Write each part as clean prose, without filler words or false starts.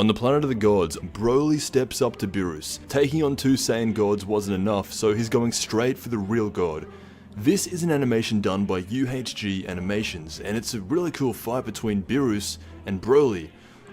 On the planet of the gods, Broly steps up to Beerus. Taking on 2 Saiyan gods wasn't enough, so he's going straight for the real god. This is an animation done by UHG Animations, and it's a really cool fight between Beerus and Broly.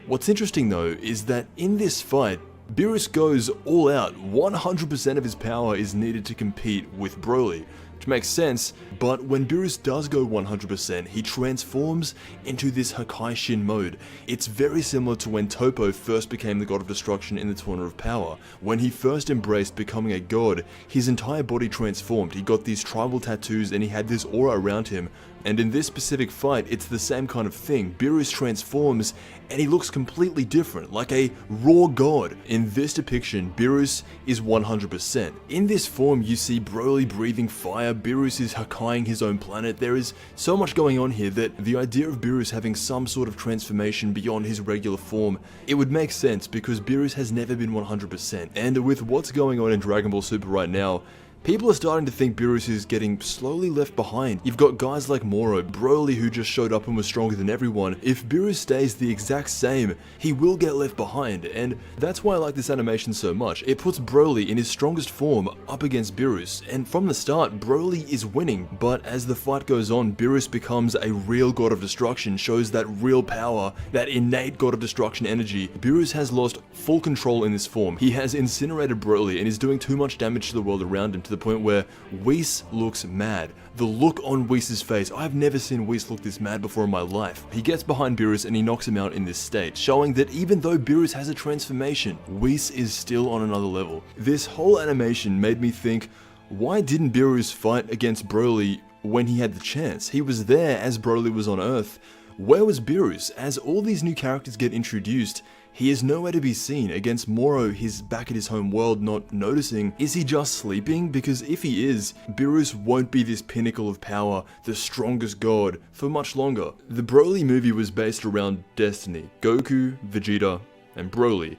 What's interesting though is that in this fight, Beerus goes all out. 100% of his power is needed to compete with Broly, which makes sense, but when Beerus does go 100%, he transforms into this Hakai Shin mode. It's very similar to when Toppo first became the god of destruction in the Tournament of Power. When he first embraced becoming a god, his entire body transformed. He got these tribal tattoos and he had this aura around him. And in this specific fight, it's the same kind of thing. Beerus transforms and he looks completely different, like a raw god. In this depiction, Beerus is 100%. In this form, you see Broly breathing fire, Beerus is Hakaiing his own planet. There is so much going on here that the idea of Beerus having some sort of transformation beyond his regular form, it would make sense because Beerus has never been 100%. And with what's going on in Dragon Ball Super right now, people are starting to think Beerus is getting slowly left behind. You've got guys like Moro, Broly who just showed up and was stronger than everyone. If Beerus stays the exact same, he will get left behind, and that's why I like this animation so much. It puts Broly in his strongest form up against Beerus, and from the start, Broly is winning, but as the fight goes on, Beerus becomes a real god of destruction, shows that real power, that innate god of destruction energy. Beerus has lost full control in this form. He has incinerated Broly and is doing too much damage to the world around him, to the point where Whis looks mad. The look on Whis' face, I've never seen Whis look this mad before in my life. He gets behind Beerus and he knocks him out in this state, showing that even though Beerus has a transformation, Whis is still on another level. This whole animation made me think, why didn't Beerus fight against Broly when he had the chance? He was there as Broly was on Earth. Where was Beerus? As all these new characters get introduced, he is nowhere to be seen. Against Moro, he's back at his home world not noticing. Is he just sleeping? Because if he is, Beerus won't be this pinnacle of power, the strongest god, for much longer. The Broly movie was based around Destiny, Goku, Vegeta, and Broly.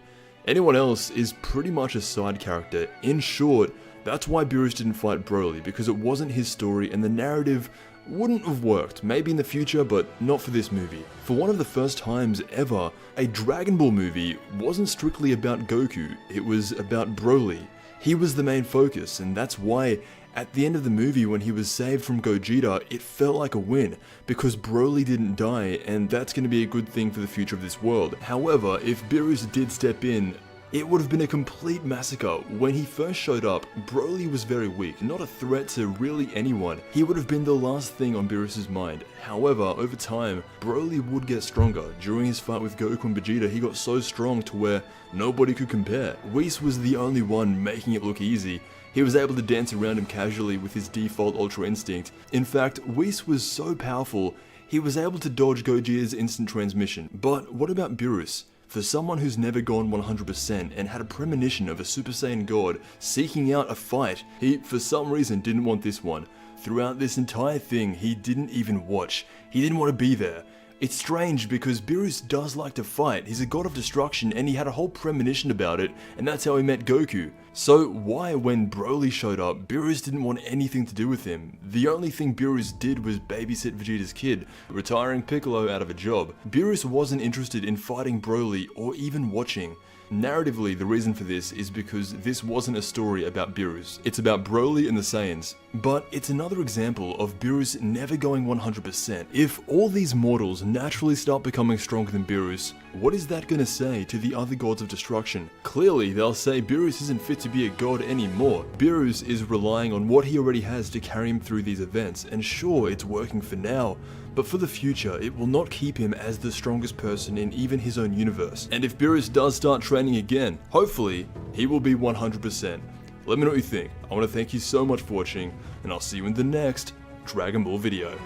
Anyone else is pretty much a side character. In short, that's why Beerus didn't fight Broly, because it wasn't his story and the narrative wouldn't have worked, maybe in the future, but not for this movie. For one of the first times ever, a Dragon Ball movie wasn't strictly about Goku, it was about Broly. He was the main focus, and that's why at the end of the movie when he was saved from Gogeta, it felt like a win, because Broly didn't die, and that's going to be a good thing for the future of this world. However, if Beerus did step in, it would have been a complete massacre. When he first showed up, Broly was very weak, not a threat to really anyone. He would have been the last thing on Beerus' mind. However, over time, Broly would get stronger. During his fight with Goku and Vegeta, he got so strong to where nobody could compare. Whis was the only one making it look easy. He was able to dance around him casually with his default Ultra Instinct. In fact, Whis was so powerful, he was able to dodge Gogeta's instant transmission. But what about Beerus? For someone who's never gone 100% and had a premonition of a Super Saiyan God seeking out a fight, he for some reason didn't want this one. Throughout this entire thing, he didn't even watch. He didn't want to be there. It's strange because Beerus does like to fight. He's a god of destruction and he had a whole premonition about it, and that's how he met Goku. So why, when Broly showed up, Beerus didn't want anything to do with him? The only thing Beerus did was babysit Vegeta's kid, retiring Piccolo out of a job. Beerus wasn't interested in fighting Broly or even watching. Narratively, the reason for this is because this wasn't a story about Beerus. It's about Broly and the Saiyans. But it's another example of Beerus never going 100%. If all these mortals naturally start becoming stronger than Beerus, what is that gonna say to the other gods of destruction? Clearly, they'll say Beerus isn't fit to be a god anymore. Beerus is relying on what he already has to carry him through these events, and sure, it's working for now, but for the future, it will not keep him as the strongest person in even his own universe. And if Beerus does start training again, hopefully, he will be 100%. Let me know what you think. I want to thank you so much for watching, and I'll see you in the next Dragon Ball video.